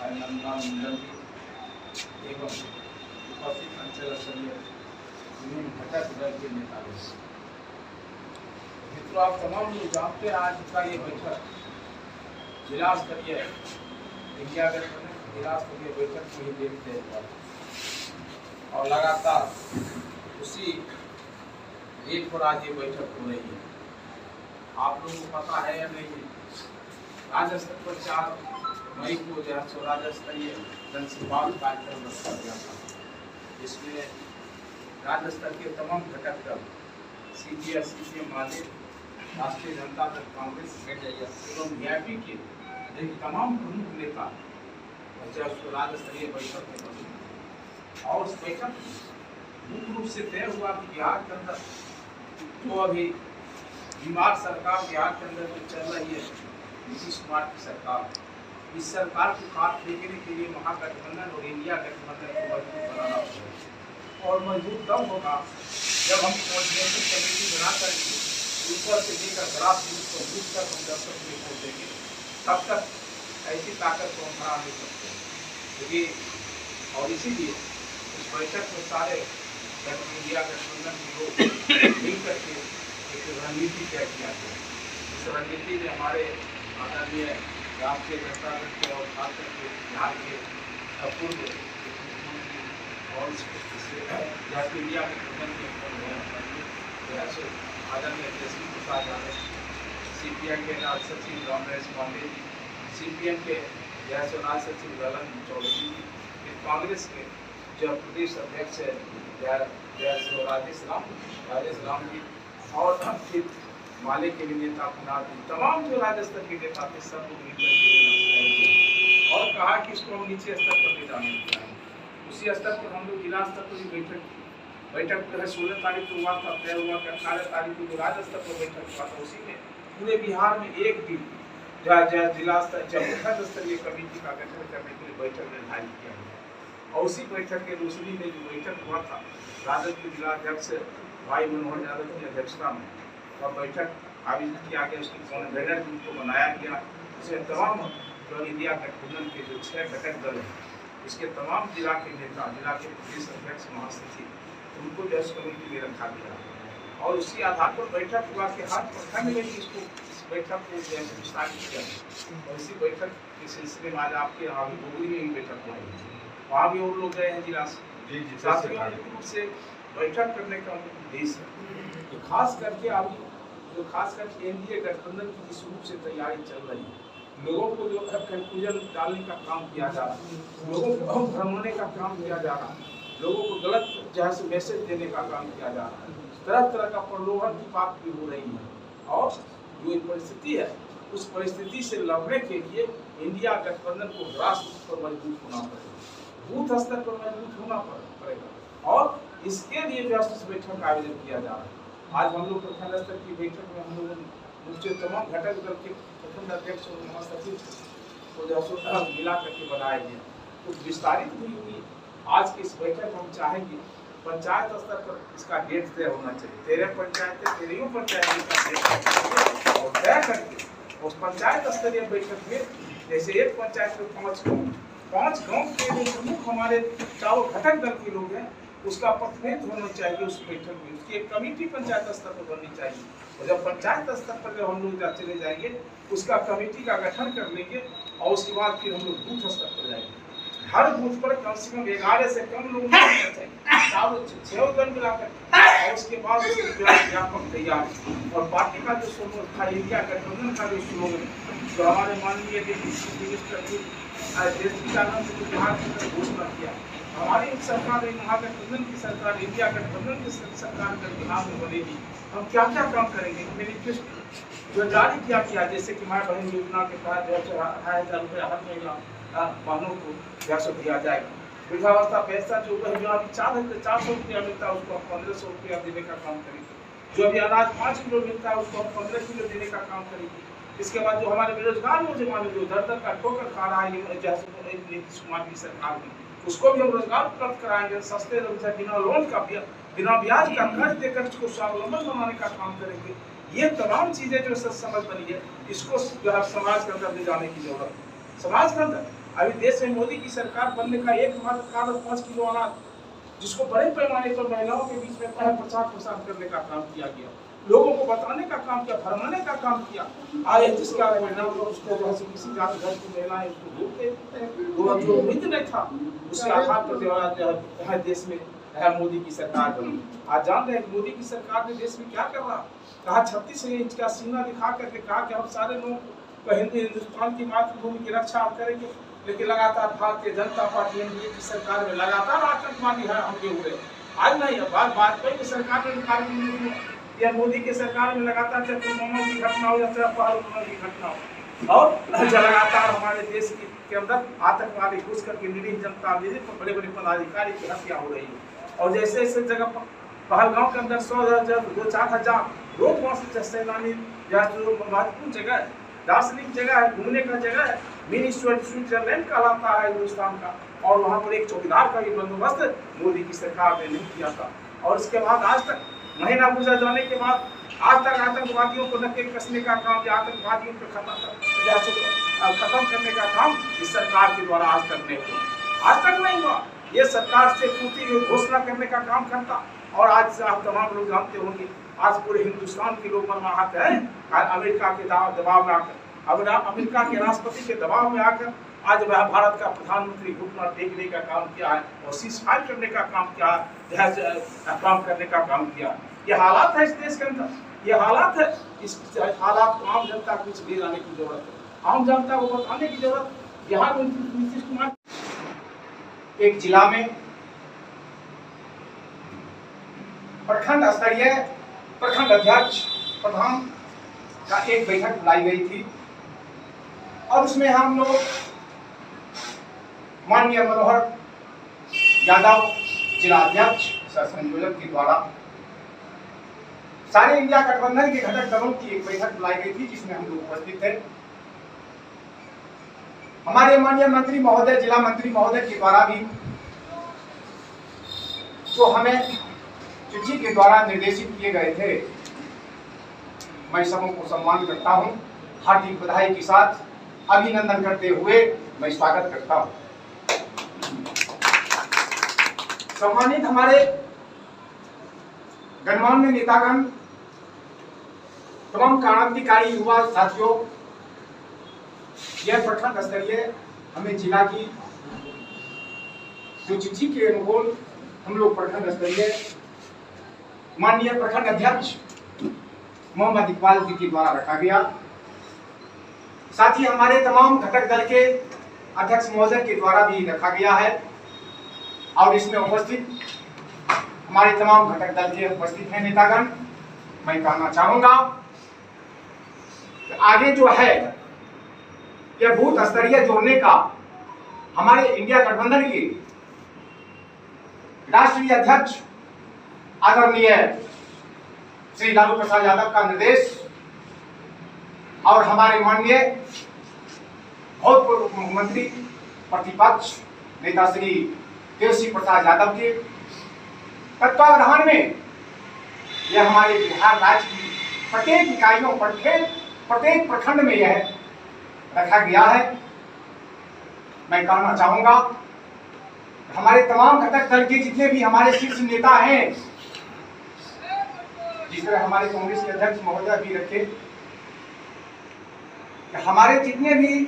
नंदा मंडल एवं उपस्थित अंचल स्तरीय विभिन्न घटक दल के नेता। मित्रों, आप तमाम लोग जानते हैं आज का ये बैठक जिला स्तरीय इंडिया गठबंधन जिला स्तरीय बैठक को ही देखते हैं और लगातार उसी रेट पर आज ये बैठक हो रही है। आप लोगों को पता है या नहीं, राज्य स्तर पर 4 मई को जो है राज्य स्तरीय जनसंवाद कार्यक्रम रखा गया था, जिसमें राज्य स्तर के तमाम घटक दल CPI, CPM वाले, राष्ट्रीय जनता दल कांग्रेस एवं VIP के तमाम प्रमुख नेता राज्य स्तरीय बैठक में बने। और उस बैठक मुख्य रूप से तय हुआ कि बिहार के अंदर तो अभी बीमार सरकार बिहार के अंदर जो चल रही है नीतीश कुमार की सरकार, इस सरकार को काट फेंकने के लिए महागठबंधन और इंडिया गठबंधन को मजबूत बनाना होगा। और मजबूत तब होगा जब हम कोऑर्डिनेशन कमेटी बना करके ऊपर से लेकर ग्रास रूट को बूथ तक हम जब तक नहीं पहुँचेंगे तब तक ऐसी ताकत को हम बना नहीं सकते। और इसीलिए इस बैठक में सारे इंडिया गठबंधन के लोग मिल करके एक रणनीति तय किया गया। इस रणनीति में हमारे आदरणीय राष्ट्रीय जनता दल के और खासकर के बिहार के पूर्व और इंडिया गठबंधन के आदरणीय तेजस्वी प्रसाद यादव, CPI के राज्य सचिव रामराज पांडे, CPM के राज्य सचिव ललन चौधरी, कांग्रेस के जो प्रदेश अध्यक्ष है राजेश राम जी, और फिर माले के भी नेता कुनाल जी, तमाम जो राज्य स्तर के नेता थे सब लोग मिलकर के और कहा कि इसको हम नीचे स्तर पर ले जाने के लिए उसी स्तर पर हम लोग जिला स्तर पर भी बैठक जो है 16 तारीख को हुआ था, तय हुआ कि 18 तारीख को जो राज्य स्तर पर बैठक हुआ था उसी में पूरे बिहार में एक दिन जिला स्तर स्तरीय कमेटी का गठन करने के लिए बैठक निर्धारित किया गया। और उसी बैठक के दूसरी में जो बैठक हुआ था राजद के जिला अध्यक्ष भाई मनोहर यादव की अध्यक्षता में और बैठक आयोजित किया गया। उसकी कन्वेनर को बनाया गया। इसमें तमाम इंडिया गठबंधन के जो 6 घटक दल हैं इसके तमाम जिला के नेता, जिला के प्रदेश अध्यक्ष, महासचिव, उनको जज कमेटी में रखा गया। और उसी आधार पर बैठक हुआ कि हर प्रखंड में इसको बैठक को विस्तारित किया। और इसी बैठक के सिलसिले में आज आपके यहाँ भी बोगरी में भी बैठक हुई, वहाँ भी और लोग गए हैं जिला से बैठक करने का उद्देश्य है। तो खास करके अभी जो खास करके एनडीए गठबंधन की जिस रूप से तैयारी चल रही है, लोगों को जो कंफ्यूजन डालने का काम किया जा रहा है, लोगों को भ्रमाने का काम किया जा रहा है, लोगों को गलत जैसे मैसेज देने का काम किया जा रहा है, तरह तरह का प्रलोभन की बात भी हो रही है। और जो परिस्थिति है उस परिस्थिति से लड़ने के लिए इंडिया गठबंधन को राष्ट्र पर मजबूत होना पड़ेगा, बूथ स्तर पर मजबूत होना पड़ेगा। और इसके लिए जो बैठक का आयोजन किया जा रहा है। आज हम लोग प्रखंड स्तर की बैठक में हम लोगों ने तमाम घटक दल के प्रखंड अध्यक्ष और महासचिव को जो मिला करके बनाया गया, तो विस्तारित भी हुई। आज की इस बैठक हम चाहेंगे पंचायत स्तर पर इसका डेट तय होना चाहिए। 13 पंचायतें 13 पंचायत का और तय करके उस पंचायत स्तरीय बैठक में जैसे एक पंचायत में 5 गाँव के जो प्रमुख हमारे चारों घटक दल के लोग हैं उसका प्रतिनिधित्व होना चाहिए उस बैठक में। उसकी एक कमेटी पंचायत स्तर पर बननी चाहिए। और जब पंचायत स्तर पर जब हम लोग चले जाएंगे उसका कमेटी का गठन कर लेंगे और उसके बाद फिर हम लोग बूथ स्तर पर जाएंगे। हर बूथ पर कम से कम 11 से कम लोग चाहिए, 6 दल मिलाकर। और उसके बाद व्यापक तैयारी और पार्टी का जो स्लोगन था, इंडिया गठबंधन का जो स्लोगन जो हमारे माननीय डिप्टी मिनिस्टर बिहार के घोषणा किया, हमारी सरकार महागठबंधन की सरकार, इंडिया गठबंधन की सरकार जब बिहार में बनेगी हम क्या क्या काम करेंगे। मैनिफेस्टो जो जारी किया गया, जैसे कि माँ बहन योजना के तहत 2,500 रुपया हर महीना बहनों को दिया जाएगा। वृद्धावस्था पैसा जो अभी 400 रुपया मिलता है उसको 1500 रुपया देने का काम करेंगे। जो अभी अनाज 5 किलो मिलता है उसको हम 15 किलो देने का काम करेंगे। इसके बाद जो हमारे बेरोजगार नौजवान जो दर दर का ठोकर खा रहा है जैसे नीतीश कुमार की सरकार में, उसको भी हम रोजगार उपलब्ध कराएंगे। सस्ते बिना लोन का बिना ब्याज का कर्ज देकर इसको स्वावलंबन बनाने का काम करेंगे। ये तमाम चीजें जो समझ बनी है इसको समाज के अंदर ले जाने की जरूरत है। समाज के अंदर अभी देश में मोदी की सरकार बनने का एकमात्र कारण 5 किलो अनाज, जिसको बड़े पैमाने पर महिलाओं के बीच में प्रचार प्रसार करने का काम किया गया, लोगों को बताने का काम किया, भरमाने का काम किया। आज जिसका नाम उसको जो है किसी जाति धर्म की महिलाएं उसको रोकते, जो उम्मीद नहीं था उसके आधार पर देश में मोदी की सरकार बनी। आज जान रहे हैं मोदी की सरकार ने देश में क्या कर रहा, कहा 36 इंच का सीना दिखा करके कहा कि हम सारे लोग हिंदुस्तान की मातृभूमि की रक्षा हम करेंगे, लेकिन लगातार भारतीय जनता पार्टी एनडीए की सरकार में लगातार आतंकवादी है हमले हुए। आज नहीं, बात वाजपेयी की सरकार में या मोदी की सरकार में लगातार चाहे पुलवामा की घटना हो या चाहे पहलगाम की घटना हो, और लगातार हमारे देश के अंदर आतंकवादी घुस करके निरीह जनता, निरीह बड़े बड़े पदाधिकारी की हत्या हो रही है। और जैसे ऐसे जगह पहलगाम के अंदर 100-2-4 हजार रोज वहाँ से सैलानी या जो महत्वपूर्ण जगह है, दार्शनिक जगह है, घूमने का जगह है, मिनी स्विट्जरलैंड कहलाता है हिंदुस्तान का, और वहाँ पर एक चौकीदार का भी बंदोबस्त मोदी की सरकार ने नहीं किया था। और इसके बाद आज तक महीना गुजर जाने के बाद आज तक आतंकवादियों को नकेल कसने का काम या आतंकवादियों को खत्म करने का काम इस सरकार के द्वारा आज तक नहीं हुआ, आज तक नहीं हुआ। ये सरकार से पूरी घोषणा करने का काम करता, और आज आप तमाम लोग जानते होंगे आज पूरे हिंदुस्तान के लोग मरमाहत हैं अमेरिका के दबाव में आकर, अब अमेरिका के राष्ट्रपति के दबाव में आकर आज भारत का प्रधानमंत्री घुटना टेकने का काम किया है और सीजफायर करने का काम किया है, काम करने का काम किया। ये हालात है इस देश के अंदर, ये हालात है। इस हालात को आम जनता को ले जाने की जरूरत है, आम जनता को बताने की जरूरत। बिहार में नीतीश कुमार एक जिला में प्रखंड स्तरीय प्रखंड अध्यक्ष प्रधान का एक बैठक बुलाई गई थी, और उसमें हम लोग माननीय मनोहर यादव जिला अध्यक्ष सह संयोजक के द्वारा सारे इंडिया गठबंधन के घटक दलों की एक बैठक बुलाई गई थी, जिसमें हम लोग उपस्थित थे। हमारे माननीय मंत्री महोदय, जिला मंत्री महोदय के द्वारा भी जो हमें चिट्ठी के द्वारा निर्देशित किए गए थे, मैं सबों को सम्मान करता हूं, हार्दिक बधाई के साथ अभिनंदन करते हुए मैं स्वागत करता हूं। सम्मानित हमारे गणमान्य नेतागण, तमाम क्रांतिकारी युवा साथियों, यह प्रखंड स्तरीय हमें जिला की जो चिट्ठी के अनुकूल हम लोग प्रखंड स्तरीय माननीय प्रखंड अध्यक्ष मोहम्मद इकबाल जी के द्वारा रखा गया। साथ ही हमारे तमाम घटक दल के अध्यक्ष महोदय के द्वारा भी रखा गया है, और इसमें उपस्थित हमारे तमाम घटक दल के उपस्थित हैं नेतागण। मैं कहना चाहूंगा कि आगे जो है यह बूथ स्तरीय जोड़ने का हमारे इंडिया गठबंधन के राष्ट्रीय अध्यक्ष आदरणीय श्री लालू प्रसाद यादव का निर्देश, और हमारे माननीय भूतपूर्व उप मुख्यमंत्री प्रतिपक्ष नेता श्री तेजस्वी प्रसाद यादव के तत्वावधान में यह हमारे बिहार राज्य की प्रत्येक इकाइयों प्रत्येक प्रखंड में यह रखा गया है। मैं कहना चाहूंगा हमारे तमाम घटक दल के जितने भी हमारे शीर्ष नेता हैं, जिस तरह हमारे कांग्रेस के अध्यक्ष महोदय भी रखे, हमारे जितने भी